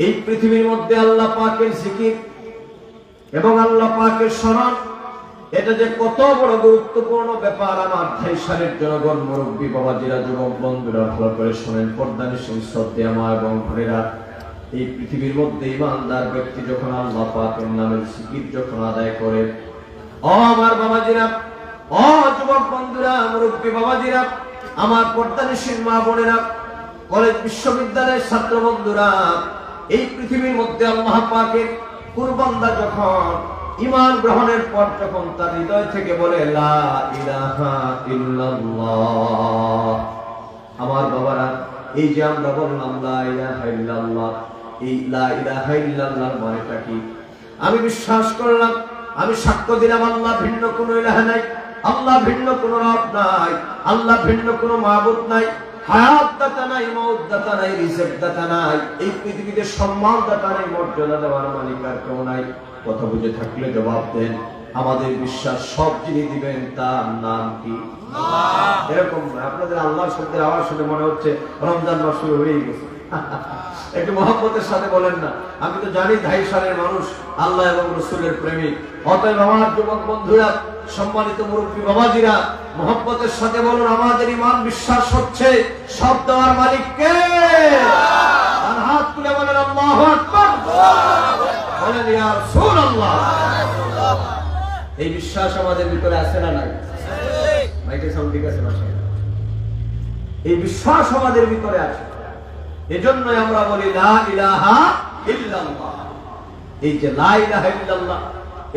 এই পৃথিবীর মধ্যে আল্লাহ পাকের জিকির এবং আল্লাহ পাকের স্মরণ, এটা যে কত বড় গুরুত্বপূর্ণ ব্যাপার আমার ধাইশালের জনগণ, মুরব্বী বাবাজিরা, যুবক বন্ধুরা ভালো করে শোনেন। পর্দানিশীল শ্রদ্ধেয় মা এবং বোনেরা, এই পৃথিবীর মধ্যে ইমানদার ব্যক্তি যখন আল্লাহ পাকের নামের জিকির যখন আদায় করে, ও আমার বাবাজিরা, ও যুবক বন্ধুরা, মুরব্বী বাবাজিরা, আমার পর্দানিশীল মা বোনেরা, কলেজ বিশ্ববিদ্যালয়ের ছাত্র বন্ধুরা, এই পৃথিবীর মধ্যে আল্লাহ পাকের কুরবানদা যখন ঈমান গ্রহণের পর যখন তার হৃদয় থেকে বলে লা ইলাহা ইল্লাল্লাহ, আমার বাবারা, এই যে আমরা বললাম লা ইলাহা ইল্লাল্লাহ, এই লা ইলাহা ইল্লাল্লাহর মানেটা কি? আমি বিশ্বাস করলাম, আমি সাক্ষ্য দিলাম আল্লাহ ভিন্ন কোনো ইলাহ নাই, আল্লাহ ভিন্ন কোনো রব নাই, আল্লাহ ভিন্ন কোনো মাবুদ নাই, হায়াত দাতা নাই, মওত দাতা নাই, রিজিক দাতা নাই, এই পৃথিবীতে সম্মান দাতা নাই, মর্যাদা দেওয়ার মালিক আর কেউ নাই। কথা বুঝে থাকলে জবাব দেন। আমাদের বিশ্বাস সব যিনি দিবেন তার নাম কি? আল্লাহ। এরকম আপনাদের আল্লাহ শব্দের আওয়াজ শুনে মনে হচ্ছে রমজান মাস শুরু হয়ে গেছে। একটু মহব্বতের সাথে বলেন না। আমি তো জানি ২.৫ সালের মানুষ আল্লাহ এবং রাসূলের প্রেমিক। অতএব আমার যুবক বন্ধুরা, সম্মানিত মুরব্বী বাবাজিরা, মহব্বতের সাথে বলুন, আমাদের ঈমান বিশ্বাস হচ্ছে সব দেওয়ার মালিক কে? আর হাত তুলে বলেন আল্লাহু আকবার, বলেন ইয়া রাসূলুল্লাহ। এই বিশ্বাস আমাদের ভিতরে আছে না নাই? মাইকের সাউন্ড ঠিক আছে না? এই বিশ্বাস আমাদের ভিতরে আছে। এজন্যই আমরা বলি লা ইলাহা ইল্লাল্লাহ। এই যে লা ইলাহা ইল্লাল্লাহ,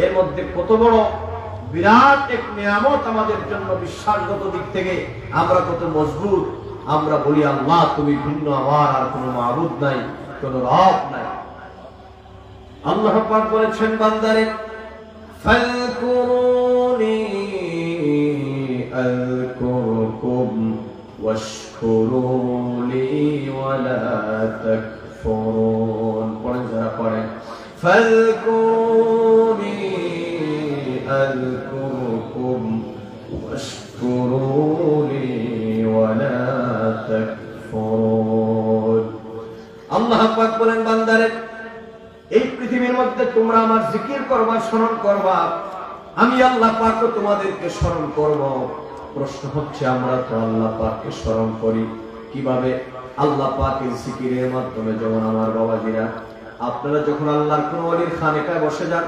এর মধ্যে কত বড় বিরাট এক নিয়ামত আমাদের জন্য। বিশ্বাসগত দিক থেকে আমরা কত মজবুত। আমরা বলি আল্লাহ তুমি ভিন্ন, আমার আর কোনো মাবুদ নাই, কোনো রব নাই। আল্লাহ পাক বলেছেন বান্দারে, ফাযকুরুনি আযকুরকুম ওয়াশকুরুলি ওয়ালা তাকফুরুন। পড়েন যারা পড়েন, ফাযকুরুনি আযকুরকুম ওয়াশকুরুলি ওয়ালা তাকফুরুন। আল্লাহ পাক বলেন বান্দারে, এই পৃথিবীর মধ্যে তোমরা আমার জিকির করবা, স্মরণ করবা, আমি আল্লাহ পাকও তোমাদেরকে স্মরণ করব। প্রশ্ন হচ্ছে, আমরা তো আল্লাহ পাককে স্মরণ করি কিভাবে? আল্লাহ পাকের জিকিরের মাধ্যমে। যেমন আমার বাবাজিরা, আপনারা যখন আল্লাহর কোন ওলির খানেকায় বসে যান,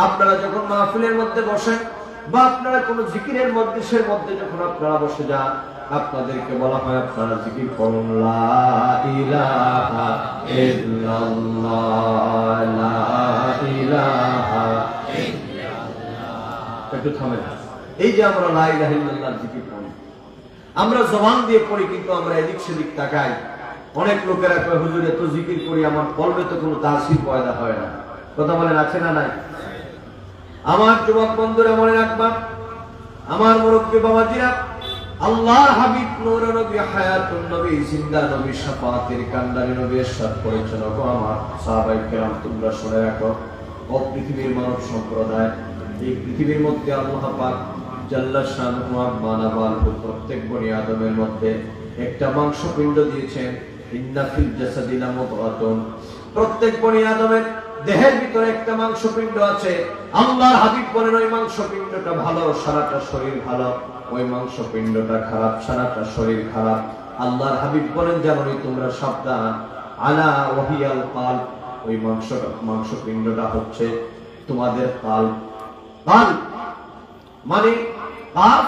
আপনারা যখন মাহফিলের মধ্যে বসেন, বা আপনারা কোন জিকিরের মজলিসের মধ্যে যখন আপনারা বসে যান, আপনাদেরকে বলা হয় আপনারা জিকির করুন লা ইলাহা ইল্লাল্লাহ, লা ইলাহা ইল্লাল্লাহ। একটু থামেন। এই যে আমরা লা ইলাহা ইল্লাল্লাহ জিকির করি, আমরা জবান দিয়ে পড়ি, কিন্তু আমরা এদিক সেদিক তাকাই। অনেক লোকেরা কয়, হুজুর এত জিকির করি, আমার কলবে তো কোনো তাসির পয়দা হয় না। কথা বলেন, আছে না নাই? আমার যুবক বন্ধুরা মনে রাখবা, আমার মুরব্বী বাবাজিরা, আল্লাহর হাবিব নূরে নবী, হায়াতুন নবী, জিন্দা নবী, শাফাতের কান্ডারি নবী ইরশাদ করেছেন, ওগো আমার সাহাবায়ে কেরাম, তোমরা শুনে রাখো, ও পৃথিবীর মানব সম্প্রদায়, এই পৃথিবীর মধ্যে আল্লাহ পাক জাল্লা শানুহু আম্মানা বালহু প্রত্যেক বনি আদমের মধ্যে একটা মাংসপিণ্ড দিয়েছেন। ইন্না ফিল জাসাদি লামুদগাতুন, প্রত্যেক বনি আদমের দেহের ভিতরে একটা মাংসপিণ্ড আছে। আল্লাহর হাবিব বলেন, ওই মাংসপিণ্ডটা ভালো, সারাটা শরীর ভালো। ওই মাংসপিণ্ডটা খারাপ, সারাটা শরীর খারাপ। আল্লাহর হাবিব বলেন, জানোই তোমরা সাবধান, আলা ওয়াহিয়াল কালব, ওই মাংসপিণ্ডটা হচ্ছে তোমাদের কালব। কালব মানে কাফ,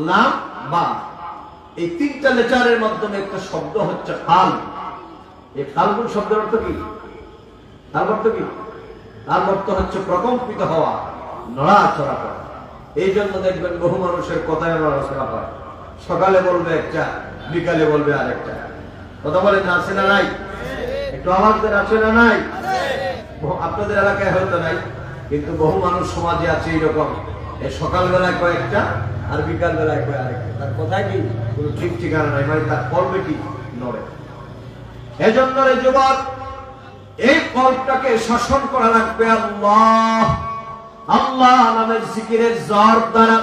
লাম, বা, এই তিনটা লেটারের মাধ্যমে একটা শব্দ হচ্ছে কালব। এই কালবুল শব্দের অর্থ কি? তার অর্থ কি? তার অর্থ হচ্ছে প্রকম্পিত হওয়া, নড়াচড়া করা। এই জন্য দেখবেন বহু মানুষের কথায় নড়াচড়া হয়। সকালে বলবে একটা, বিকালে বলবে আরেকটা। কথা বলেন, আছে না নাই? একটু আমাদের আছে না নাই? আপনাদের এলাকায় হয়তো নাই, কিন্তু বহু মানুষ সমাজে আছে এইরকম। এই সকাল বেলায় কয়েকটা, আর বিকাল বেলায় কয় আরেকটা। তার কথায় কি কোনো ঠিক ঠিকানা নাই, মানে তার করবে কি? নড়ে। এজন্য রে যুবক, এই কল্পটাকে শাসন করা লাগবে আল্লাহ, আল্লাহ নামের জিকিরের জোর দ্বারা।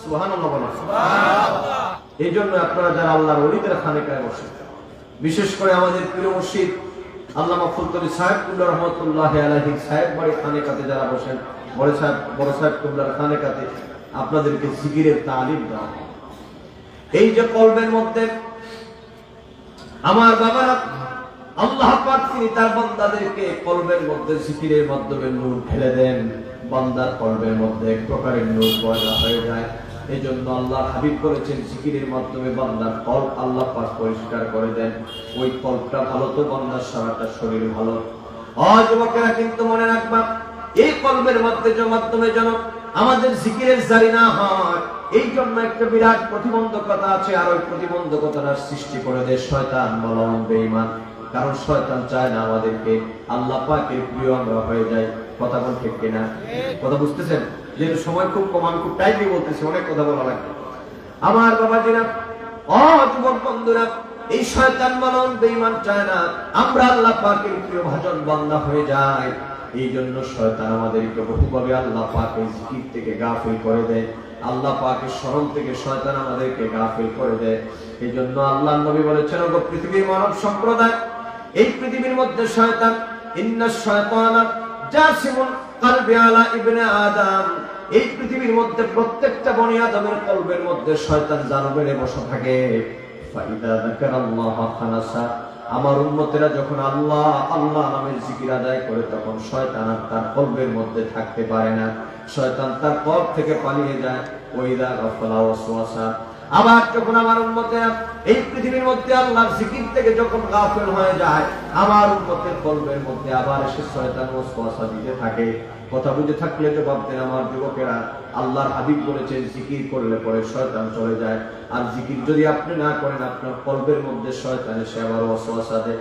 সুবহানাল্লাহ বলেন, সুবহানাল্লাহ। এই জন্য আপনারা যারা আল্লাহর ওলিদের খানেকায় বসে, বিশেষ করে আমাদের প্রিয় মুর্শিদ আল্লামা ফুলতলি সাহেব কুল্লা রহমতুল্লাহ আলাইহি সাহেব বাড়ি খানেকাতে যারা বসেন, বড় সাহেব কুল্লার খানেকাতে আপনাদেরকে জিকিরের তালিম দেওয়া। এই যে কলবের মধ্যে আমার বাবারা, আল্লাহ পাক তিনি তার বান্দাদেরকে কলবের মধ্যে জিকিরের মাধ্যমে নূর ঢেলে দেন। বান্দার কলবের মধ্যে এক প্রকারের নূর পয়দা হয়ে যায়। এই জন্য আল্লাহ হাবিব করেছেন জিকিরের মাধ্যমে বান্দার কলব আল্লাহ পাক পরিষ্কার করে দেন। ওই কলবটা ভালো তো বান্দার সারাটা শরীর ভালো। যুবকেরা কিন্তু মনে রাখবা, এই কলবের মাধ্যমে যেন আমাদের জিকিরের জারি না হয়, এই জন্য একটা বিরাট প্রতিবন্ধকতা আছে। আর ওই প্রতিবন্ধকতার সৃষ্টি করে দেয় শয়তান, বলন বেঈমান। কারণ শয়তান চায় না আমাদেরকে আল্লাহ পাকের প্রিয় আমরা হয়ে যাই। কথা বল ঠিক কিনা? কথা বুঝতেছেন? যেহেতু সময় খুব কম, আমি খুব টাইমলি বলতেছি, অনেক কথা বলা লাগবে। আমার বাবাজিরা, যুবক বন্ধুরা, এই শয়তান বলন বেঈমান চায় না আমরা আল্লাহ পাকের প্রিয় ভাজন বান্দা হয়ে যাই। এই জন্য শয়তান আমাদেরকে বহুভাবে আল্লাহ পাকের জিকির থেকে গাফিল করে দেয়, আল্লাহ পাকের স্মরণ থেকে শয়তান আমাদেরকে গাফিল করে দেয়। এই জন্য আল্লাহর নবী বলেছেন, ওগো পৃথিবীর মানব সম্প্রদায়, এই পৃথিবীর মধ্যে শয়তান, ইন্নাশ শায়তানা জাসিমুল কলবি আলা ইবনে আদম, এই পৃথিবীর মধ্যে প্রত্যেকটা বনি আদমের কলবের মধ্যে শয়তান জাল মেরে বসে থাকে। ফাইদা যাকারাল্লাহ খানাসা, আমার উম্মতেরা যখন আল্লাহ আল্লাহ নামের জিকির আদায় করে, তখন শয়তান আর তার কলবের মধ্যে থাকতে পারে না, শয়তান তার কলব থেকে পালিয়ে যায়। ওয়াইদা গাফলা ওয়াসওয়াসা, আবার যখন আমার উম্মতেরা এই পৃথিবীর মধ্যে আল্লাহর জিকির থেকে যখন গাফিল হয়ে যায়, আমার উম্মতের কলবের মধ্যে আবার এসে শয়তান ওয়াসওয়াসা দিতে থাকে। কথা বুঝে থাকলে জবাব দেন আমার যুবকেরা। আল্লাহর হাবিব বলেছেন, জিকির করলে পরে শয়তান চলে যায়। আর জিকির যদি আপনি না করেন, আপনার কলবের মধ্যে শয়তান এসে আবার ওয়াসওয়াসা দেয়।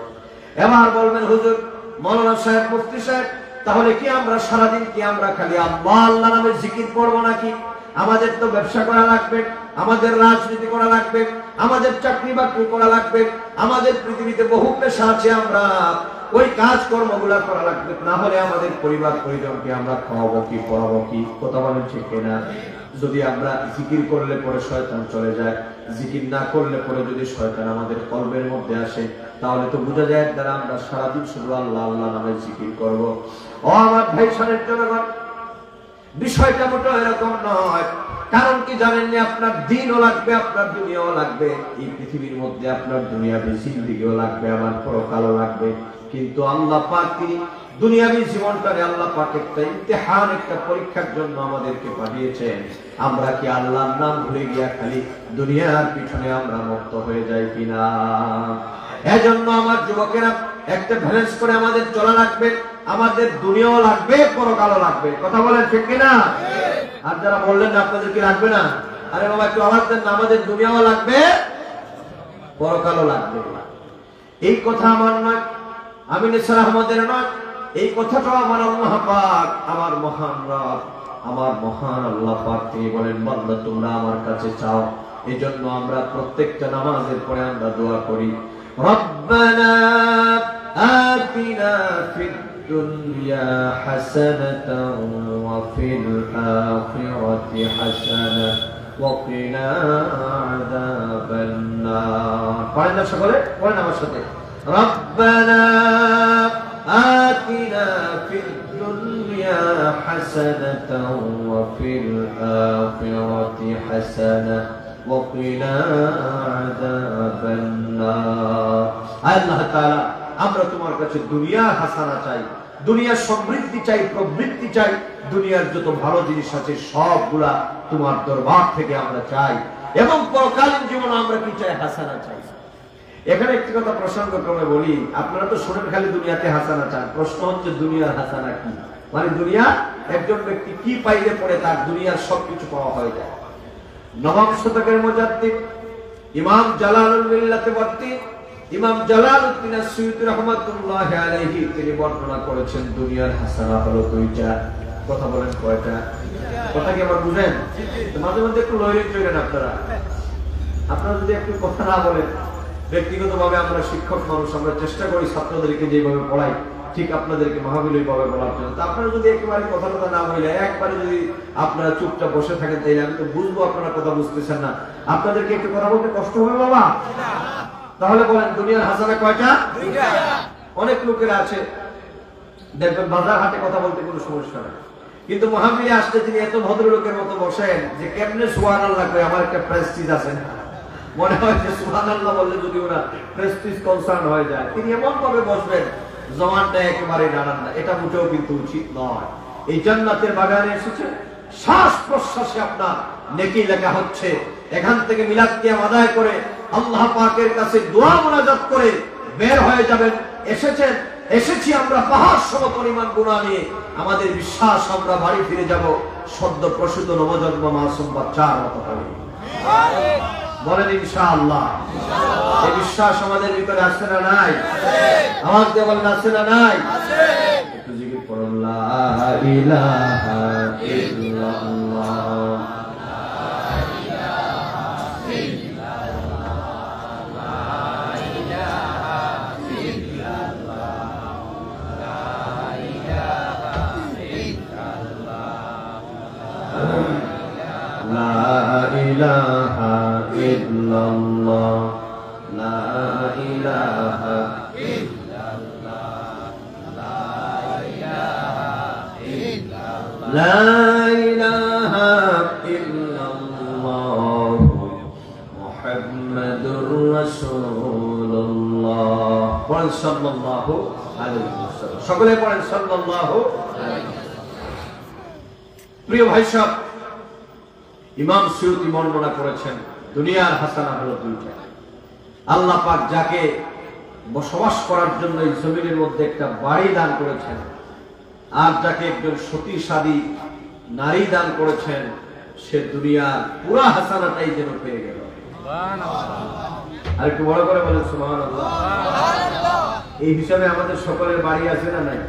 এবার বলবেন, হুজুর, মাওলানা সাহেব, মুফতি সাহেব, তাহলে কি আমরা সারাদিন কি আমরা খালি আল্লাহ আল্লাহ নামের জিকির করবো নাকি? আমাদের তো ব্যবসা করা লাগবে, আমাদের রাজনীতি করা লাগবে, আমাদের চাকরি বাকরি করা লাগবে, আমাদের পৃথিবীতে বহু পেশা আছে, আমরা ওই কাজ কর্মগুলা করা লাগবে, না হলে আমাদের পরিবার পরিজনকে আমরা খাওয়াবো কি, পড়াবো কি? কথা বলেন ঠিক কিনা? যদি আমরা জিকির করলে পরে শয়তান চলে যায়, জিকির না করলে পরে যদি শয়তান আমাদের কলবের মধ্যে আসে, তাহলে তো বোঝা যায় দ্বারা আমরা সারাদিন শুধু আল্লাহ আল্লাহ নামে জিকির করব। আমার ভাই সানের জনগণ, বিষয়টা মোটো এরকম নয়। কারণ কি জানেন না, আপনার দিনও লাগবে, আপনার দুনিয়াও লাগবে। এই পৃথিবীর মধ্যে আপনার দুনিয়াবি জিন্দেগিও লাগবে, আমার পরকালও লাগবে। কিন্তু আল্লাহ পাক তিনি দুনিয়াবি জীবনটারে আল্লাহ পাক একটা ইমতিহান, একটা পরীক্ষার জন্য আমাদেরকে পাঠিয়েছেন। আমরা কি আল্লাহর নাম ভুলে গিয়া খালি দুনিয়ার পিছনে আমরা মুক্ত হয়ে যাই কিনা? এজন্য আমার যুবকেরা, একটা ব্যালেন্স করে আমাদের চলা লাগবে। আমাদের দুনিয়াও লাগবে, পরকালও লাগবে। কথা বলেন ঠিক কিনা? আর যারা বললেন না আপনাদের কি লাগবে না, আরে বাবা একটু আওয়াজ দেন না, আমাদের দুনিয়াও লাগবে, পরকালও লাগবে। এই কথা আমার নয়, আমি নিসার আহমদের নয়, এই কথাটাও আমার আল্লাহ পাক, আমার মহান রব, আমার মহান আল্লাহ পাক তিনি বলেন, বান্দা তোমরা আমার কাছে চাও। এই জন্য আমরা প্রত্যেকটা নামাজের পরে আমরা দোয়া করি, রব্বানা আতিনা ফিদ দুনিয়া হাসানাতাও ওয়া ফিল আখিরাতি হাসানাতাও ওয়া কিনা আযাবান নার। পড়েন না সকলে, পড়েন আমার সাথে, রব্বানা আতিনা ফিদ দুনিয়া হাসানাতাও ওয়া ফিল আখিরাতি হাসানাতাও ওয়া কিনা আযাবান নার। আল্লাহ তাআলা, আমরা তোমার কাছে দুনিয়ার হাসানা চাই, দুনিয়ার সমৃদ্ধি চাই, প্রবৃত্তি চাই, দুনিয়ার যত ভালো জিনিস আছে সবগুলা তোমার দরবার থেকে আমরা চাই, এবং পরকালীন জীবন আমরা কি চাই? হাসানা চাই। এখানে একটি কথা প্রসঙ্গক্রমে বলি, আপনারা তো শুনেন খালি দুনিয়াতে হাসানা চান। প্রশ্ন হচ্ছে দুনিয়ার হাসানা কি? মানে দুনিয়া একজন ব্যক্তি কি পাইলে পরে তার দুনিয়ার সবকিছু পাওয়া হয়ে যায়। নবম শতকের মুজাদ্দিদ ইমাম জালালুল মিল্লাতবর্তী ইমাম জালালউদ্দিন আস-সুয়ুতী রাহমাতুল্লাহি আলাইহি তিনি বর্ণনা করেছেন, দুনিয়ার হাসানা হলো দুইটা। কথা বলেন কয়টা? কথা কি আবার বুঝেন? মাঝে মধ্যে একটু লইলেন চলেন আপনারা। আপনারা যদি একটু কথা না বলেন, ব্যক্তিগতভাবে আমরা শিক্ষক মানুষ, আমরা চেষ্টা করি ছাত্রদেরকে যেভাবে পড়াই ঠিক আপনাদেরকে মহাবিলয় ভাবে বলার জন্য। আপনারা যদি একেবারে কথা না বলে একবারে যদি আপনারা চুপচাপ বসে থাকেন, তাইলে আমি তো বুঝবো আপনারা কথা বুঝতেছেন না। আপনাদেরকে একটু কথা বলতে কষ্ট হবে বাবা? তাহলে বলেন দুনিয়ার হাসানা কয়টা? অনেক লোকেরা আছে দেখবেন বাজার হাটে কথা বলতে কোনো সমস্যা নেই, কিন্তু মাহফিলে আসলে তিনি এত ভদ্রলোকের মতো বসেন যে কেমনে সুবহানাল্লাহ করে আমার একটা প্রেস্টিজ আছে না, মনে হয় যে সুবহানাল্লাহ বললে যদি ওনার প্রেস্টিজ কনসার্ন হয়ে যায়, তিনি এমন ভাবে বসবেন জবানটা একেবারে নাড়ান না। এটা মোটেও কিন্তু উচিত নয়। এই জান্নাতের বাগানে এসেছে, শ্বাস প্রশ্বাসে আপনার নেকি লেখা হচ্ছে। এখান থেকে মিলাদ কিয়াম আদায় করে আল্লাহ পাকের কাছে দোয়া মুনাজাত করে বের হয়ে যাবেন। এসেছি আমরা পাহাড় সমপরিমাণ গুনাহ নিয়ে, আমাদের বিশ্বাস আমরা বাড়ি ফিরে যাব সদ্য প্রসূত নবজন্ম মাসুম বাচ্চার মতো হবে। বলেন ইনশাআল্লাহ। এই বিশ্বাস আমাদের ভিতরে আছে না নাই? আওয়াজ দিয়ে বলেন আছে না নাই? একটু জিকির করুন, লা ইলাহা ইল্লাল্লাহ। لا إله إلا الله لا إله إلا الله لا إله إلا الله محمد رسول الله قل صلى الله عليه وسلم সকলে পড়েন সাল্লাল্লাহু আলাইহি ওয়াসাল্লাম। প্রিয় ভাই সাহেব, ইমাম সুয়ুতি বর্ণনা করেছেন দুনিয়ার হাসানা হলো দুইটা। আল্লাহ পাক যাকে বসবাস করার জন্য এই জমিনের মধ্যে একটা বাড়ি দান করেছেন, আর যাকে একজন সতী সাদী নারী দান করেছেন, সে দুনিয়ার পুরা হাসানাটাই যেন পেয়ে গেল। আর একটু বড় করে বলেন সুবহানাল্লাহ। এই হিসাবে আমাদের সকলের বাড়ি আছে না নাই?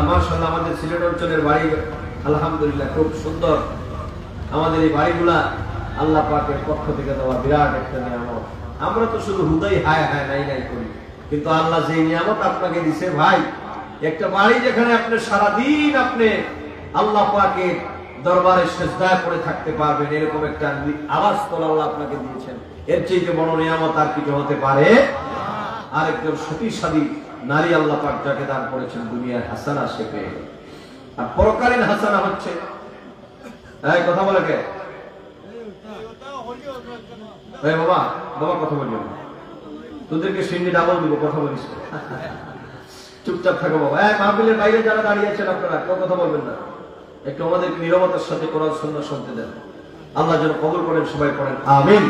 মাশাআল্লাহ, আমাদের সিলেট অঞ্চলের বাড়ি আলহামদুলিল্লাহ খুব সুন্দর। আমাদের এই বাড়িগুলা আল্লাহ পাকের পক্ষ থেকে দেওয়া বিরাট একটা নিয়ামত। আমরা তো শুধু হুদাই হায় হায় নাই নাই করি, কিন্তু আল্লাহ যে নিয়ামত আপনাকে দিছে ভাই, একটা বাড়ি যেখানে আপনি সারাদিন আপনি আল্লাহ পাকের দরবারে সিজদায় পড়ে থাকতে পারবেন, এরকম একটা আওয়াজ তোলা আল্লাহ আপনাকে দিয়েছেন, এর চেয়ে বড় নিয়ামত আর কিছু হতে পারে? আর একজন সতী সাদী নারী আল্লাহ পাক যাকে দান করেছেন, দুনিয়ার হাসানা সে পেয়ে গেল। আর পরকালীন হাসানা হচ্ছে, এই কথা বলে কে? এই বাবা বাবা কথা বলবি না, তোদেরকে সিন্ডি ডাবল দিব, কথা বলিস চুপচাপ থাকো বাবা। মাহফিলের বাইরে যারা দাঁড়িয়ে আছেন আপনারা কেউ কথা বলবেন না, একটু আমাদেরকে নীরবতার সাথে কোরআন সুন্নাহ শুনতে দেন। আল্লাহ যেন কবুল করেন, সবাই পড়েন আমিন।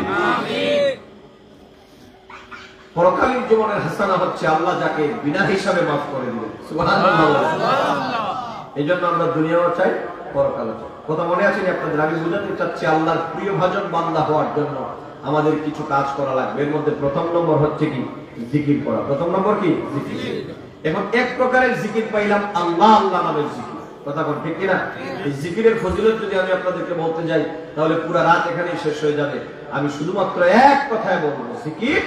পরকালীন জীবনের হাসানা হচ্ছে আল্লাহ যাকে বিনা হিসাবে মাফ করে দিবেন। সুবহানাল্লাহ। এই জন্য আমরা দুনিয়াও চাই, পরকালও চাই। কথা মনে আছে আপনাদের? আমি বুঝাতে চাচ্ছি আল্লাহর প্রিয় ভাজন বান্দা হওয়ার জন্য আমাদের কিছু কাজ করা লাগবে। এর মধ্যে প্রথম নম্বর হচ্ছে কি? জিকির করা। প্রথম নম্বর কি? জিকির। এখন এক প্রকারের জিকির পাইলাম, আল্লাহ আল্লাহ নামের জিকির। কথা বল ঠিক কিনা? এই জিকিরের ফজিলত যদি আমি আপনাদেরকে বলতে যাই তাহলে পুরো রাত এখানেই শেষ হয়ে যাবে। আমি শুধুমাত্র এক কথায় বলবো, জিকির।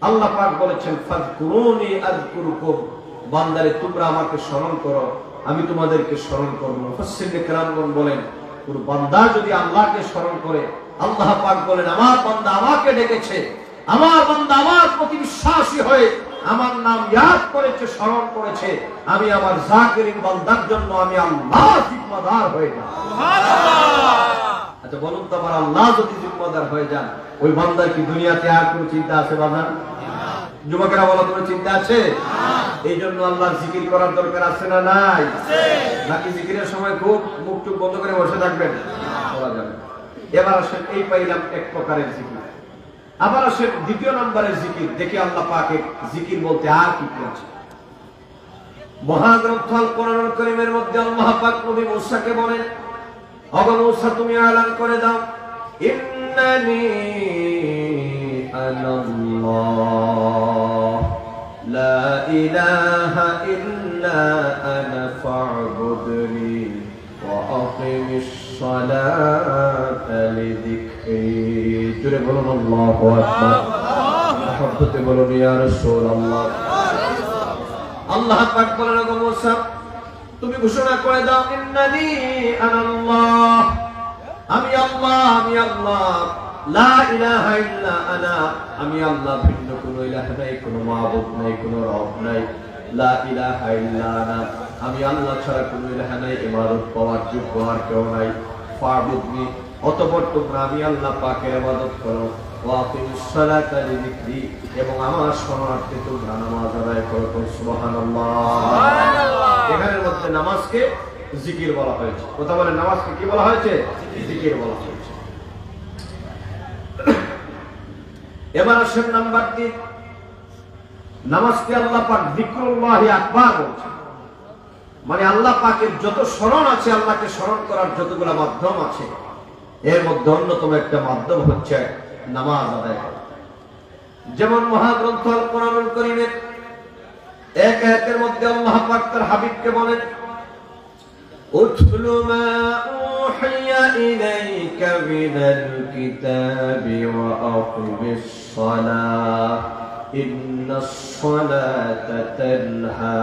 আল্লাহ পাক বলেছেন ফাযকুরুনি আযকুরুকুম, বান্দারে তোমরা আমাকে স্মরণ করো, আমি তোমাদেরকে স্মরণ করব। মুফাসসিরনে কেরামগণ বলেন, কোন বান্দা যদি আল্লাহকে স্মরণ করে, আল্লাহ পাক বলেন আমার বান্দা আমাকে ডেকেছে, আমার বান্দা আমার প্রতি বিশ্বাসী হয়ে আমার নাম ইয়াদ করেছে, স্মরণ করেছে, আমি আমার জাকিরিন বান্দার জন্য আমি আল্লাহ জিম্মাদার হয়ে যাব। সুবহানাল্লাহ। আচ্ছা বলুন তো, আমার আল্লাহ যদি জিম্মাদার হয়ে যান, ওই বান্দার কি দুনিয়াতে আর কোনো চিন্তা আছে বাজান? যুবকেরা বলো, কোনো চিন্তা আছে? এই জন্য আল্লাহর জিকির করার দরকার আছে না নাই? নাকি জিকিরের সময় খুব মুখ টুক বন্ধ করে বসে থাকবেন? বলা যাবে। এবার আসেন, এই পাইলাম এক প্রকারের জিকির। আবার আসেন দ্বিতীয় নম্বরের জিকির। দেখি আল্লাহ পাকের জিকির বলতে আর কি কি আছে। মহাগ্রন্থ আল কোরআনুল কারীমের মধ্যে আল্লাহ পাক নবী মূসাকে বলেন, ওগো মূসা তুমি এলান করে দাও, ইন্নানি আনাল্লাহ লা ইলাহা ইল্লা আনা ফা'বুদনি ওয়া আকিমিস সালাতা লিযিকরি। জোরে বলুন আল্লাহু আকবার। মহব্বতে বলুন ইয়া রাসূলুল্লাহ। আল্লাহ পাক বলেন, ওগো মূসা তুমি ঘোষণা করে দাও, ইন্নানি আনাল্লাহ, আমি আল্লাহ, আমি আল্লাহ লা ইলাহা ইল্লা আনা, আমি আল্লাহ ভিন্ন কোনো ইলাহ নাই, কোনো মাবুদ নাই, কোনো রব নাই। লা ইলাহা ইল্লা আনা, আমি আল্লাহ ছাড়া কোনো ইলাহ নাই, ইবাদত পাওয়ার যোগ্য আর কেউ নাই। ফাবুদনি, অতঃপর তোমরা আমি আল্লাহ পাকের ইবাদত করো। ওয়া আকিমিস সালাতা লিযিকরি, এবং আমার শরণার্থে তোমরা নামাজ আদায় করো। সুবহানাল্লাহ, সুবহানাল্লাহ। এখানের মধ্যে নামাজকে জিকির বলা হয়েছে। কথা বলে, নামাজকে কি বলা হয়েছে? জিকির বলা হয়েছে। এবার আসেন নাম্বার 3, নামাজকে আল্লাহ পাক যিকরুল্লাহি আকবার বলছেন। মানে আল্লাহ পাকের যত স্মরণ আছে, আল্লাহকে স্মরণ করার যতগুলো মাধ্যম আছে, এর মধ্যে অন্যতম একটা মাধ্যম হচ্ছে নামাজ আদায় করা। যেমন মহাগ্রন্থ আল কোরআনুল কারীমের এক আয়াতের মধ্যে আল্লাহ পাক তার হাবিবকে বলেন, উতলু মা উহিয়া ইলাইকা মিনাল কিতাবি ওয়া আকিমিস সালাহ ইন্নাস সালাতা তানহা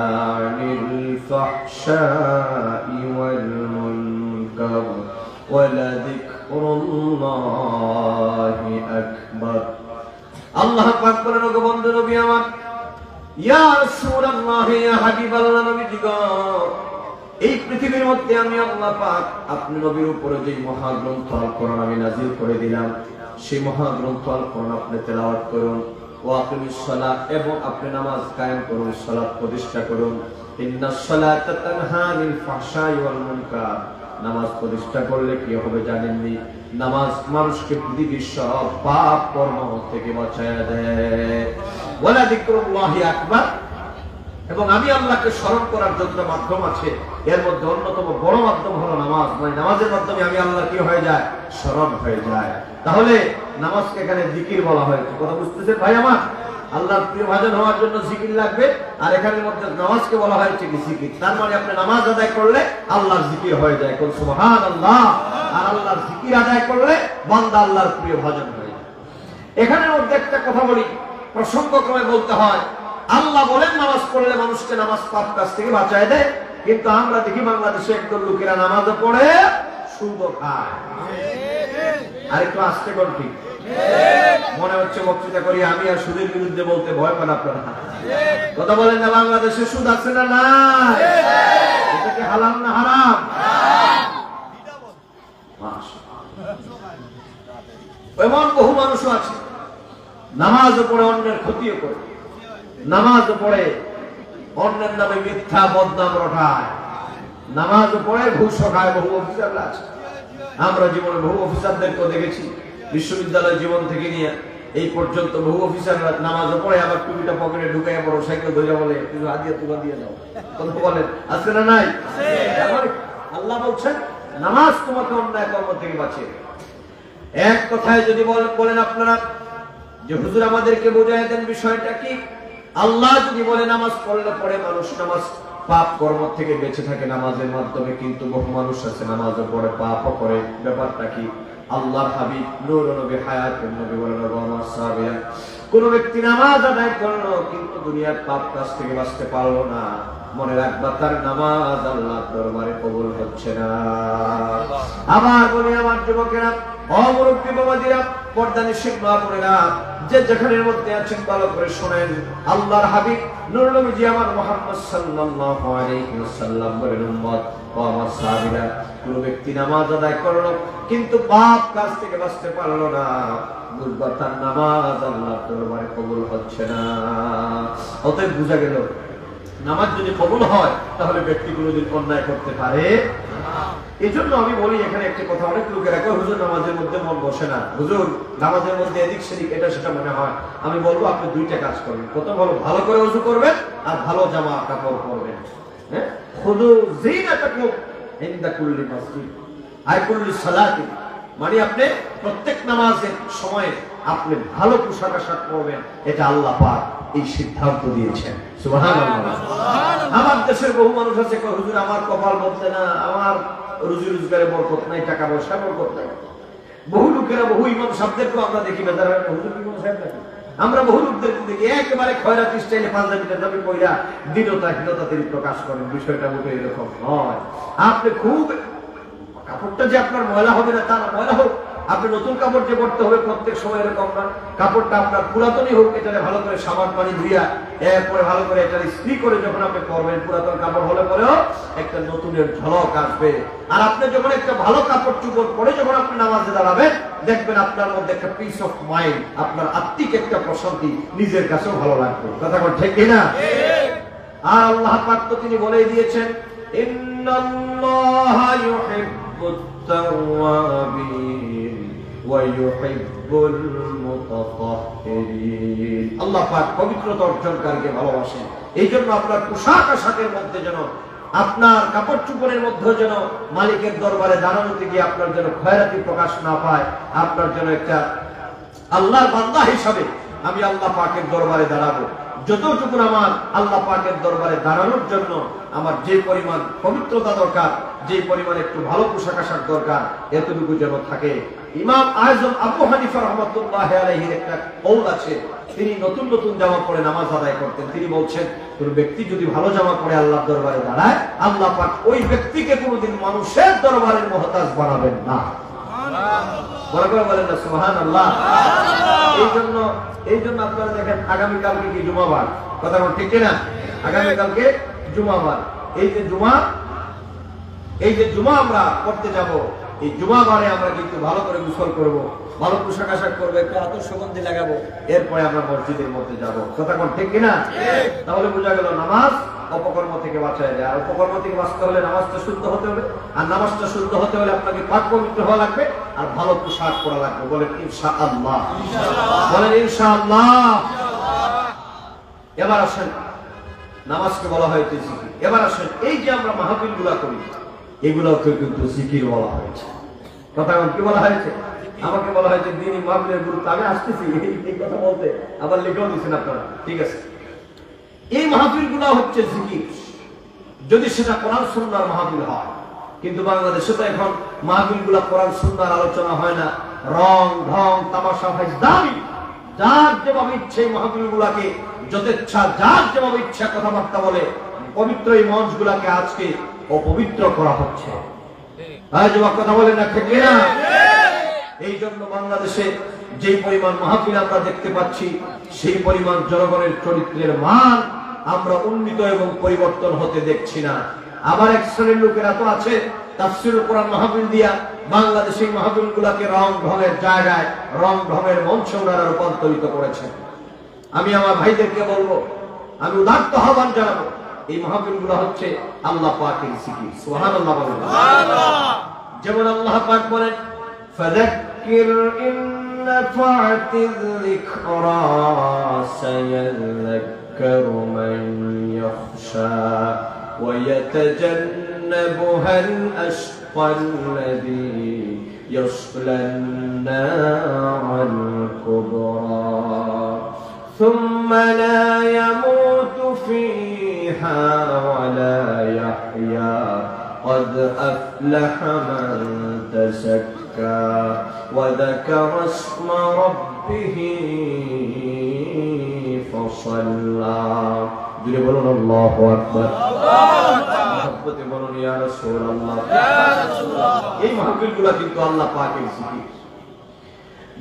আনিল ফাহশাই ওয়াল মুনকার ওয়া লাযিকরুল্লাহি আকবার। আল্লাহ পাক বলেন, ওগো বন্ধু নবী আমার, ইয়া রাসূলুল্লাহ, ইয়া হাবিবাল্লাহ, নবীজি গো, এই পৃথিবীর মধ্যে আমি আল্লাহ পাক আপনি নবীর উপরে যে মহাগ্রন্থ আল কোরআন আমি নাযিল করে দিলাম, সেই মহাগ্রন্থ আল কোরআন আপনি তেলাওয়াত করুন। ওয়া আকিমিস সালাত, এবং আপনি নামাজ কায়েম করুন, সালাত প্রতিষ্ঠা করুন। ইন্নাস সালাতা তানহা আনিল ফাহশাই ওয়াল মুনকার, নামাজ প্রতিষ্ঠা করলে কি হবে জানেননি? নামাজ মানুষকে পৃথিবীর সব পাপ কর্ম থেকে বাঁচায় দেয়। ওয়ালা যিকরুল্লাহি আকবার, এবং আমি আল্লাহকে স্মরণ করার যত মাধ্যম আছে, এর মধ্যে অন্যতম বড় মাধ্যম হলো নামাজ। মানে নামাজের মাধ্যমে আমি আল্লাহ কি হয়ে যায়? স্মরণ হয়ে যায়। তাহলে নামাজকে এখানে জিকির বলা হয়েছে। কথা বুঝতেছেন ভাই আমার? আল্লাহর প্রিয় ভাজন হওয়ার জন্য জিকির লাগবে, আর এখানের মধ্যে নামাজকে বলা হয়েছে কি জিকির। তার মানে আপনি নামাজ আদায় করলে আল্লাহর জিকির হয়ে যায়। কোন সুবহানাল্লাহ। আর আল্লাহর জিকির আদায় করলে বান্দা আল্লাহর প্রিয় ভাজন হয়ে যায়। এখানের মধ্যে একটা কথা বলি, প্রসঙ্গক্রমে বলতে হয়। আল্লাহ বলেন নামাজ পড়লে মানুষকে নামাজ পাপ কাজ থেকে বাঁচায় দেয়, কিন্তু আমরা দেখি বাংলাদেশে একদল লোকেরা নামাজও পড়ে সুদও খায়। আর একটু আসতে কোন ঠিক মনে হচ্ছে বক্তৃতা করি আমি, আর সুদের বিরুদ্ধে বলতে ভয় পান আপনারা। কথা বলেন না, বাংলাদেশে সুদ আছে না নাই? এটা কি হালাল না হারাম? এমন বহু মানুষও আছে নামাজও পড়ে অন্যের ক্ষতিও করে, নামাজও পড়ে অন্যের নামে মিথ্যা বদনাম রটায়, নামাজও পড়ে ঘুষও খায়। বহু অফিসাররা আছে, আমরা জীবনে বহু অফিসারদেরকেও দেখেছি। বিশ্ববিদ্যালয় জীবন থেকে নিয়ে এই পর্যন্ত বহু অফিসাররা নামাজও পড়ে, আবার টুপিটা পকেটে ঢুকাইয়া বড় সাইকেল ধরে বলে হাদিয়া তুলা দিয়ে দাও। কথা বলেন, আছে না নাই? আল্লাহ বলছেন নামাজ তোমাকে অন্যায় কর্ম থেকে বাঁচিয়ে। এক কথায় যদি বলেন আপনারা যে হুজুর আমাদেরকে বোঝায় দেন বিষয়টা কি, আল্লাহ যদি বলে নামাজ পড়লে পরে মানুষ নামাজ পাপ কর্ম থেকে বেঁচে থাকে নামাজের মাধ্যমে, কিন্তু বহু মানুষ আছে নামাজও পড়ে পাপও করে। ব্যাপারটা কি? আল্লাহর হাবিব নূর নবী হায়াতুন নবী বলেন, আমার সাহাবীরা, কোন ব্যক্তি নামাজ আদায় করলো কিন্তু দুনিয়ার পাপ কাজ থেকে বাঁচতে পারলো না, মনে রাখবা তার নামাজ আল্লাহর দরবারে কবুল হচ্ছে না। আবার বলি আমার যুবকেরা, অমুরব্বী বাবাজিরা, পর্দা নিষেধ মা বোনেরা, যে যেখানের মধ্যে আছেন ভালো করে শোনেন। আল্লাহর হাবিব নূর নবীজি আমার মুহাম্মদ সাল্লাল্লাহু আলাইহি ওয়াসাল্লাম বলেন, উম্মত ও আমার সাহাবীরা, কোন ব্যক্তি নামাজ আদায় করলো কিন্তু পাপ কাজ থেকে বাঁচতে পারলো না, বুঝবা তার নামাজ আল্লাহর দরবারে কবুল হচ্ছে না। অতএব বোঝা গেল নামাজ যদি কবুল হয় তাহলে ব্যক্তি কোনোদিন অন্যায় করতে পারে। এই জন্য আমি বলি এখানে একটি কথা, অনেক লোকেরা কয় হুজুর নামাজের মধ্যে মন বসে না, হুজুর নামাজের মধ্যে এদিক সেদিক এটা সেটা মনে হয়। আমি বলবো আপনি দুইটা কাজ করবেন। প্রথম হলো ভালো করে ওযু করবেন আর ভালো জামা কাপড় পরবেন। হ্যাঁ, খুদু যিনাতাকুম ইনদা কুল্লি মাসজিদ আই কুল্লি সালাতি, মানে আপনি প্রত্যেক নামাজের সময় আপনি ভালো পোশাক আশাক পরবেন। এটা আল্লাহ পাক এই সিদ্ধান্ত দিয়েছেন। সুবহানাল্লাহ। আমার দেশের বহু মানুষ আছে কয় হুজুর আমার কপাল বলতে না, আমার রুজি রোজগারে বরকত নাই, টাকা পয়সা বরকত নাই। বহু লোকেরা বহু ইমাম সাহেবদেরকে আমরা দেখি বেজার হয়, হুজুর ইমাম সাহেব নাকি? আমরা বহু লোকদেরকে দেখি একেবারে খয়রাতি স্টাইলে পাঞ্জাবিটা দাবি কইরা দীনতা তিনি প্রকাশ করেন। বিষয়টা মোটেই এরকম নয়। আপনি খুব কাপড়টা যে আপনার ময়লা হবে না তা না, ময়লা হোক, আপনি নতুন কাপড় যে পরতে হবে প্রত্যেক সময় এরকম না, কাপড়টা আপনার পুরাতনই হোক, এটারে ভালো করে সাবান পানি ধুইয়া এরপরে ভালো করে এটা ইস্ত্রি করে যখন আপনি পরবেন, পুরাতন কাপড় হলে পরেও একটা নতুনের ঝলক আসবে। আর আপনি যখন একটা ভালো কাপড় চোপড় পরে যখন আপনি নামাজে দাঁড়াবেন, দেখবেন আপনার মধ্যে একটা পিস অফ মাইন্ড, আপনার আত্মিক একটা প্রশান্তি, নিজের কাছেও ভালো লাগবে। কথা বল ঠিক কিনা? আর আল্লাহ পাক তো তিনি বলেই দিয়েছেন, ইন্নাল্লাহা ইউহিব্বুত তাওয়াবিন ওয়া ইউহিব্বুল মুতাতাহহিরিন। আল্লাহ পাক পবিত্রতা অর্জনকারীকে ভালোবাসেন। এইজন্য আপনার পোশাক আশাকের মধ্যে যেন, আপনার কাপড় চোপড়ের মধ্যে যেন মালিকের দরবারে দাঁড়ানোতে গিয়ে আপনার যেন খয়রাতি প্রকাশ না পায়। আপনার যেন একটা আল্লাহর বান্দা হিসাবে আমি আল্লাহ পাকের দরবারে দাঁড়াবো, যতটুকু আমার আল্লাহ পাকের দরবারে দাঁড়ানোর জন্য আমার যে পরিমাণ পবিত্রতা দরকার, যে পরিমাণ একটু ভালো পোশাক আশাক দরকার, এতটুকু যেন থাকে। ইমাম আযম আবু হানিফা রাহমাতুল্লাহি আলাইহির একটা কওল আছে, তিনি নতুন নতুন জামা পরে নামাজ আদায় করতেন। তিনি বলছেন, কোন ব্যক্তি যদি ভালো জামা পরে আল্লাহর দরবারে দাঁড়ায়, আল্লাহ পাক ওই ব্যক্তিকে কোনোদিন মানুষের দরবারের মুহতাজ বানাবেন না। বরাবর বলেন না সুবহানাল্লাহ। এই জন্য আপনারা দেখেন আগামীকালকে কি জুমাবার, কথা বল ঠিক না? আগামীকালকে জুমাবার। এই যে জুমা আমরা করতে যাব, এই জুমাবারে আমরা কিন্তু ভালো করে গোসল করব, ভালো পোশাক আশাক করবো, একটু আতর সুগন্ধি লাগাবো, এরপরে আমরা মসজিদের মধ্যে যাব। কথা বল ঠিক কিনা? তাহলে বোঝা গেল নামাজ অপকর্ম থেকে বাঁচায় যায়। আর অপকর্ম থেকে বাঁচতে হলে নামাজটা শুদ্ধ হতে হবে, আর নামাজটা শুদ্ধ হতে হলে আপনাকে পাক পবিত্র হওয়া লাগবে, আর ভালো পোশাক পরা লাগবে। বলেন ইনশাআল্লাহ, বলেন ইনশাআল্লাহ। এবার আসেন, নামাজকে বলা হয়েছে জিকির। এবার আসেন, এই যে আমরা মাহফিল গুলা করি, এগুলোকে কিন্তু জিকির বলা হয়েছে। কথা কি বলা হয়েছে? আমাকে বলা হয়েছে দিনই মাহফিলের গুরুত্ব। আমি আসতেছি এই কথা বলতে, আবার লিখেও দিচ্ছেন আপনারা, ঠিক আছে। এই মাহফিল গুলা হচ্ছে জিকির, যদি সেটা কোরআন সুন্নাহর মাহফিল হয়। কিন্তু বাংলাদেশে তো এখন মাহফিল গুলা কোরআন সুন্নাহর আলোচনা হয় না, রং ঢং তামাশা ফাজলামি, যার যেভাবে ইচ্ছে এই মাহফিল গুলাকে যথেচ্ছা যার যেভাবে ইচ্ছা কথাবার্তা বলে পবিত্র এই মঞ্চ গুলাকে আজকে অপবিত্র করা হচ্ছে। কথা বলেন না ঠিক না? এই জন্য বাংলাদেশে যে পরিমাণ মাহফিল আমরা দেখতে পাচ্ছি, সেই পরিমাণ জনগণের চরিত্রের মান আমরা উন্নীত এবং পরিবর্তন হতে দেখছি না। আবার এক শ্রেণীর লোকেরা তো আছে তাফসীরুল কোরআন মাহফিল দিয়া বাংলাদেশের মাহফিল গুলাকে রং ঢঙের জায়গায়, রং ঢঙের মঞ্চে ওনারা রূপান্তরিত করেছেন। আমি আমার ভাইদেরকে বলবো, আমি উদাত্ত আহ্বান জানাবো, এই মাহফিল গুলো হচ্ছে আল্লাহ পাকের জিকির। সুবহানাল্লাহ বলেন। যেমন আল্লাহ পাক বলেন, ফাযাক্কির ইন নাফাতিয যিকরা সায়াযাক্কারু মান ইয়াখশা ওয়া ইয়াতাজান্নাবুহাল আশকাল্লাযী ইয়াসলান নারাল কুবরা সুম্মা লা ইয়ামুতু ফিহা ওয়া লা ইয়াহইয়া قد أفلح من تزكى وذكر اسم ربه فصلى جل بولون الله أكبر محبت بولون يا رسول الله এই মাহফিলগুলো কিন্তু আল্লাহ পাকের জিকির।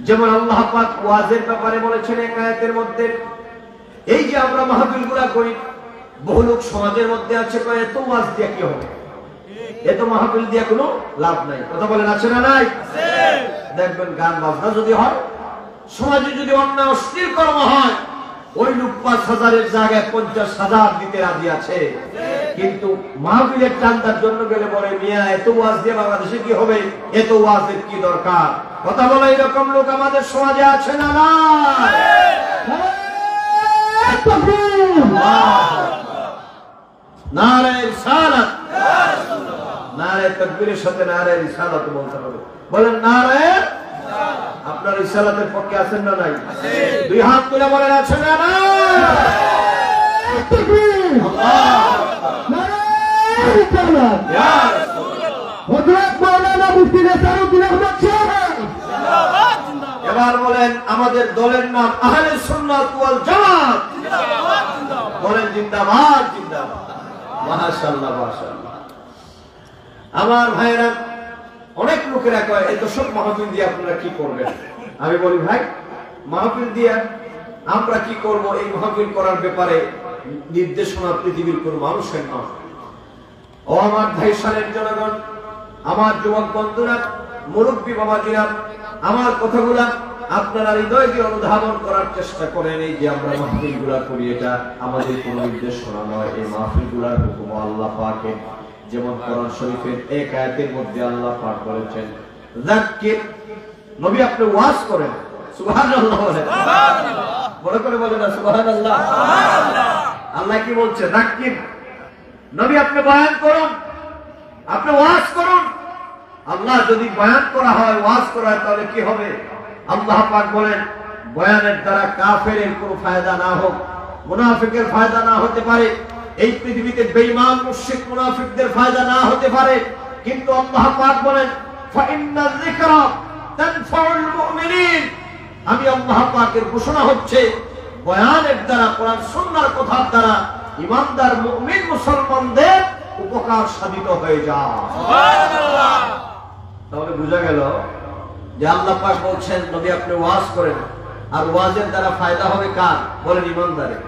যেমন আল্লাহ পাক ওয়াজের ব্যাপারে বলেছেন এক আয়াতের মধ্যে, এই যে আমরা মাহফিলগুলো করি, বহু লোক সমাজের মধ্যে আছে কয় এত ওয়াজ দিয়ে কি হবে, এত মাহফিল দিয়ে কোনো লাভ নাই। কথা বলেন আছে না নাই? দেখবেন গান বাজনা যদি হয়, সমাজে যদি অন্যায় অশ্লীল কর্ম হয়, ওই লোক ৫,০০০-এর জায়গায় ৫০,০০০ দিতে রাজি আছে। কিন্তু মাহফিলের চান্দার জন্য গেলে বলে মিয়া এত ওয়াজ দিয়ে বাংলাদেশে কি হবে, এত ওয়াজের কি দরকার। কথা বলে এরকম লোক আমাদের সমাজে আছে না নাই? নারে রিসালাত, নারে তাকবীরের সাথে নারে রিসালাত বলতে হবে। বলেন নারে। আপনার রিসালাতের পক্ষে আছেন না নাই? দুই হাত তুলে বলেন আছেন না নাই? তাকবীর, আল্লাহ, নারে রিসালাত, ইয়া রাসূলুল্লাহ। হযরত মাওলানা মুফতি নাসিরউদ্দিন আহমদ সাহেব জিন্দাবাদ, জিন্দাবাদ। এবার বলেন আমাদের দলের নাম আহলে সুন্নাত ওয়াল জামাত, জিন্দাবাদ, জিন্দাবাদ। বলেন জিন্দাবাদ, জিন্দাবাদ। মাশাআল্লাহ, মাশাআল্লাহ। আমার ভাইরা, অনেক লোকেরা কয় এই দশক মাহফিল দিয়ে আপনারা কি করবেন? আমি বলি ভাই, মাহফিল দিয়ে আমরা কি করব? এই মাহফিল করার ব্যাপারে নির্দেশনা পৃথিবীর কোন মানুষের নয়। ও আমার ভাইসানের জনগণ, আমার যুবক বন্ধুরা, মুরব্বী বাবাজিরা, আমার কথাগুলা আপনারা হৃদয় দিয়ে অনুধাবন করার চেষ্টা করেন। এই যে আমরা মাহফিল গুলা করি, এটা আমাদের কোন নির্দেশনা নয়। এই মাহফিল গুলার হুকুম আল্লাহ পাকের। যেমন কোরআন শরীফের এক আয়াতের মধ্যে আল্লাহ পাক বলেছেন, যাক্কির, নবী আপনি ওয়াজ করেন। সুবহানাল্লাহ বলেন, বড় করে বলেন না সুবহানাল্লাহ। আল্লাহ কি বলছে? যাক্কির, নবী আপনি বয়ান করুন, আপনি ওয়াজ করুন। আল্লাহ যদি বয়ান করা হয়, ওয়াজ করা হয়, তাহলে কি হবে? আল্লাহ পাক বলেন, বয়ানের দ্বারা কাফেরের কোনো ফায়দা না হোক, মুনাফিকের ফায়দা না হতে পারে, এই পৃথিবীতে বেঈমান মুশরিক মুনাফিকদের ফায়দা না হতে পারে, কিন্তু আল্লাহ পাক বলেন, ফাইন্নায যিকরা তানফাউল মুমিনিন। আমি আল্লাহ পাকের ঘোষণা হচ্ছে, বয়ানের দ্বারা, কোরআন সুন্নাহর কথার দ্বারা ঈমানদার মুমিন মুসলমানদের উপকার সাধিত হয়ে যায়। সুবহানাল্লাহ। তাহলে বোঝা গেল যে আল্লাহ পাক বলছেন, নবী আপনি ওয়াজ করেন, আর ওয়াজের দ্বারা ফায়দা হবে কার? বলেন ঈমানদারের।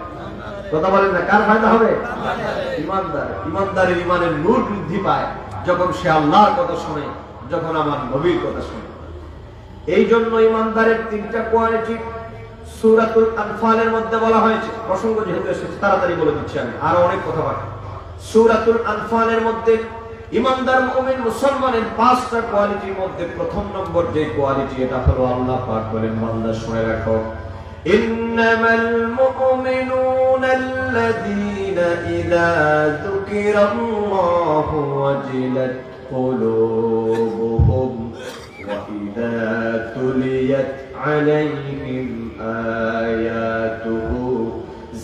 কথা বলেন না, কার ফায়দা হবে? ঈমানদারের। ঈমানদারের ঈমানের নূর বৃদ্ধি পায় যখন সে আল্লাহর কথা শুনে, যখন আমার নবীর কথা শুনে। এই জন্য ঈমানদারের তিনটা কোয়ালিটি সূরাতুল আনফালের মধ্যে বলা হয়েছে। প্রসঙ্গ যেহেতু এসেছে তাড়াতাড়ি বলে দিচ্ছি, আমি আরো অনেক কথা বাকি। সূরাতুল আনফালের মধ্যে ঈমানদার মুমিন মুসলমানের পাঁচটা কোয়ালিটির মধ্যে প্রথম নম্বর যে কোয়ালিটি, এটা হলো আল্লাহ পাক বলেন, বান্দা শুনে রাখো, ইন্নামাল মুমিনুনা আল্লাযীনা ইযা যুকিরাল্লাহু ওয়াজিলাত কুলুবুহুম ওয়া ইযা তুলিয়াত আলাইহিম আয়াতুহু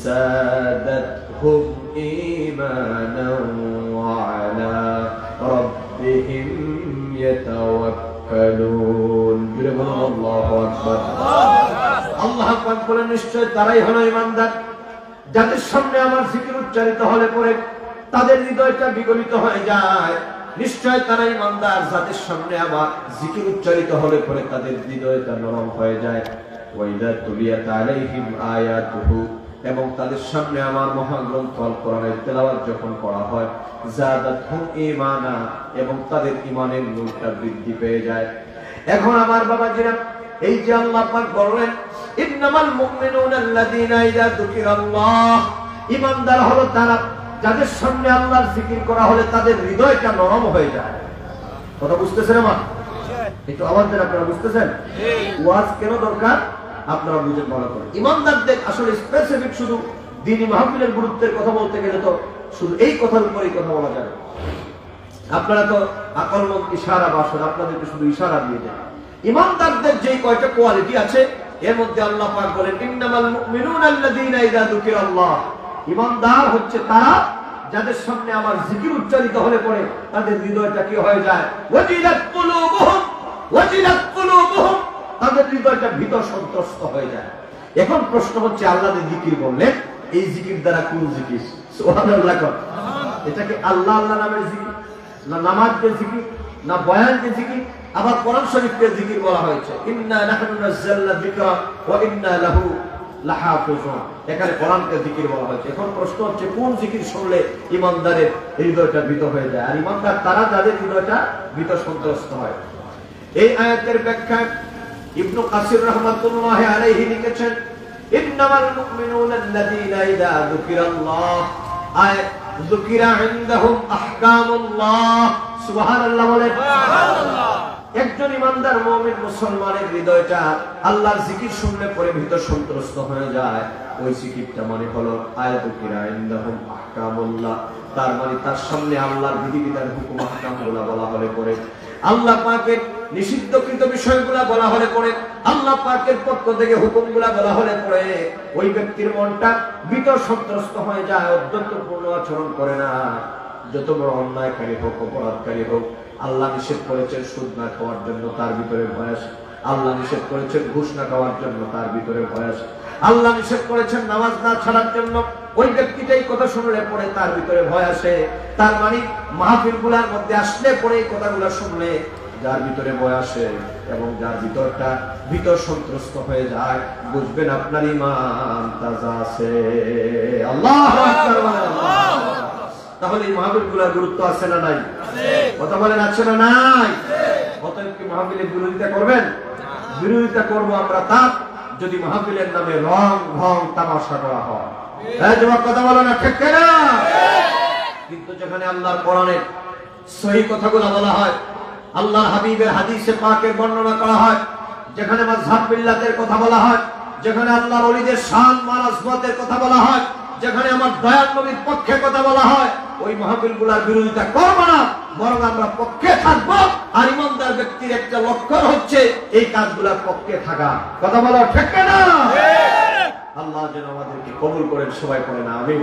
যাদাতহুম ঈমানান ওয়া আলা রাব্বিহিম ইয়াতাওয়াক্কালুন। আল্লাহু আকবার। আল্লাহ পাক বলেন, নিশ্চয় তারাই হলো ঈমানদার যাদের সামনে আমার জিকির উচ্চারিত হলে পরে তাদের হৃদয়টা বিগলিত হয়ে যায়। নিশ্চয় তারা ঈমানদার যাদের সামনে আমার জিকির উচ্চারিত হলে পরে তাদের হৃদয়টা নরম হয়ে যায়। ওয়াইদা তুলিয়াত আলাইহিম আয়াতুহু, এবং তাদের সামনে আমার মহাগ্রন্থ আল কোরআনের তেলাওয়াত যখন করা হয়, যাদাতহুম ঈমানা, এবং তাদের ঈমানের নূরটা বৃদ্ধি পেয়ে যায়। এখন আমার বাবাজিরা, এই যে আল্লাহ পাক বললেন, ইন্নামাল মুমিনুনা আল্লাযীনা ইযা যুকিরাল্লাহ, ঈমানদার হলো তারা যাদের সামনে আল্লাহর জিকির করা হলে তাদের হৃদয়টা নরম হয়ে যায়। কথা বুঝতেছেন আমার? একটু আওয়াজ দেন, আপনারা বুঝতেছেন? ওয়াজ কেন দরকার আপনারা বুঝেন ভালো করে। ঈমানদারদের আসলে স্পেসিফিক শুধু দ্বীনি মাহফিলের গুরুত্বের কথা বলতে গেলে তো শুধু এই কথার উপরেই কথা বলা যাবে। আপনারা তো আকলমত ইশারা বাসন, আপনাদেরকে শুধু ইশারা দিয়ে দেন। ঈমানদারদের যে কয়টা কোয়ালিটি আছে, এর মধ্যে আল্লাহ পাক বলেন, ইন্নামাল মুমিনুনা আল্লাযীনা ইযা যুকিরাল্লাহ, ঈমানদার হচ্ছে তারা যাদের সামনে আমার জিকির উচ্চারিত হলে পরে তাদের হৃদয়টা কি হয়ে যায়? ওয়াজিলাত কুলুবুহুম, ওয়াজিলাত কুলুবুহুম, তাদের হৃদয়টা ভীত সন্ত্রস্ত হয়ে যায়। এখন প্রশ্ন হচ্ছে, আল্লাহ যে জিকির বললেন, এই জিকির দ্বারা কোন জিকির? সুবহানাল্লাহ। এটা কি আল্লাহ আল্লাহ নামের জিকির, না নামাজের জিকির, না বয়ানের জিকির? আবার কোরআন শরীফের জিকির বলা হয়েছে, ইন্না নাহনু নাযালনা যিকরা ওয়া ইন্না লাহু লাহাফিজুন। এখানে কোরআনকে জিকির বলা হয়েছে। এখন প্রশ্ন হচ্ছে, কোন জিকির শুনলে ঈমানদারের হৃদয়টা ভীত হয়ে যায়? আর ঈমানদার তারা যাদের হৃদয়টা ভীত সন্ত্রস্ত হয়। এই আয়াতের ব্যাখ্যা ইবনে কাসির রাহমাতুল্লাহি আলাইহি লিখেছেন, ইন্নামাল মুমিনুনা আল্লাযীনা ইযা যুকিরাল্লাহ আয় যুকিরা ইনদাহুম আহকামুল্লাহ। সুবহানাল্লাহ বলেন। সুবহানাল্লাহ। একজন ঈমানদার মুমিন মুসলমানের হৃদয়টা আল্লাহর জিকির শুনলে পরে ভীত সন্ত্রস্ত হয়ে যায়। ওই জিকিরটা মানে হলো আয়াতুকিরা ইনদাহুম আহকামুল্লাহ, তার মানে তার সামনে আল্লাহর বিধিবিধান হুকুম আহকামগুলো বলা হলে পরে, আল্লাহ পাকের নিষিদ্ধকৃত বিষয়গুলো বলা হলে পরে, আল্লাহ পাকের পক্ষ থেকে হুকুমগুলো বলা হলে পরে ওই ব্যক্তির মনটা ভীত সন্ত্রস্ত হয়ে যায়, অত্যন্তপূর্ণ আচরণ করে না। যত বড় অন্যায়কারী হোক, অপরাধকারী হোক, আল্লাহ নিষেধ করেছেন সুদ না খাওয়ার জন্য, তার ভিতরে ভয় আসে। আল্লাহ নিষেধ করেছেন ঘুষ না খাওয়ার জন্য, তার ভিতরে ভয় আসে। আল্লাহ নিষেধ করেছেন নামাজ না ছাড়ার জন্য, ওই ব্যক্তিটাই কথা শুনলে পরে তার ভিতরে ভয় আসে। তার মানে মাহফিলগুলোর মধ্যে আসলে পরে এই কথাগুলো শুনলে যার ভিতরে ভয় আসে এবং যার ভিতরটা ভিতর সন্ত্রস্ত হয়ে যায়, বুঝবেন আপনার ঈমান তাজা আছে। আল্লাহু আকবার বলেন। তাহলে এই মাহফিলগুলোর গুরুত্ব আছে না নাই? কথা বলেন আছে না নাই? অতএব কি মাহফিলের বিরোধিতা করবেন? বিরোধিতা করবো আমরা তার যদি মাহফিলের নামে রং ঢং তামাশা করা হয়। যুবক কথা বলো না, ঠিক না? কিন্তু যেখানে আল্লাহর কোরআনের সহি কথাগুলো বলা হয়, আল্লাহর হাবিবের হাদিসে পাকের বর্ণনা করা হয়, যেখানে মাযহাব মিল্লাতের কথা বলা হয়, যেখানে আল্লাহর ওলিদের শান মান আজমতের কথা বলা হয়, যেখানে আমার দয়াল নবীর পক্ষে কথা বলা হয়, ওই মাহফিলগুলোর বিরোধিতা করব না, বরং আমরা পক্ষে থাকব। আর ইমানদার ব্যক্তির একটা লক্ষণ হচ্ছে এই কাজগুলোর পক্ষে থাকা। কথা বলা ঠিক না? আল্লাহ যেন আমাদেরকে কবুল করেন, সবাই করেন আমিন।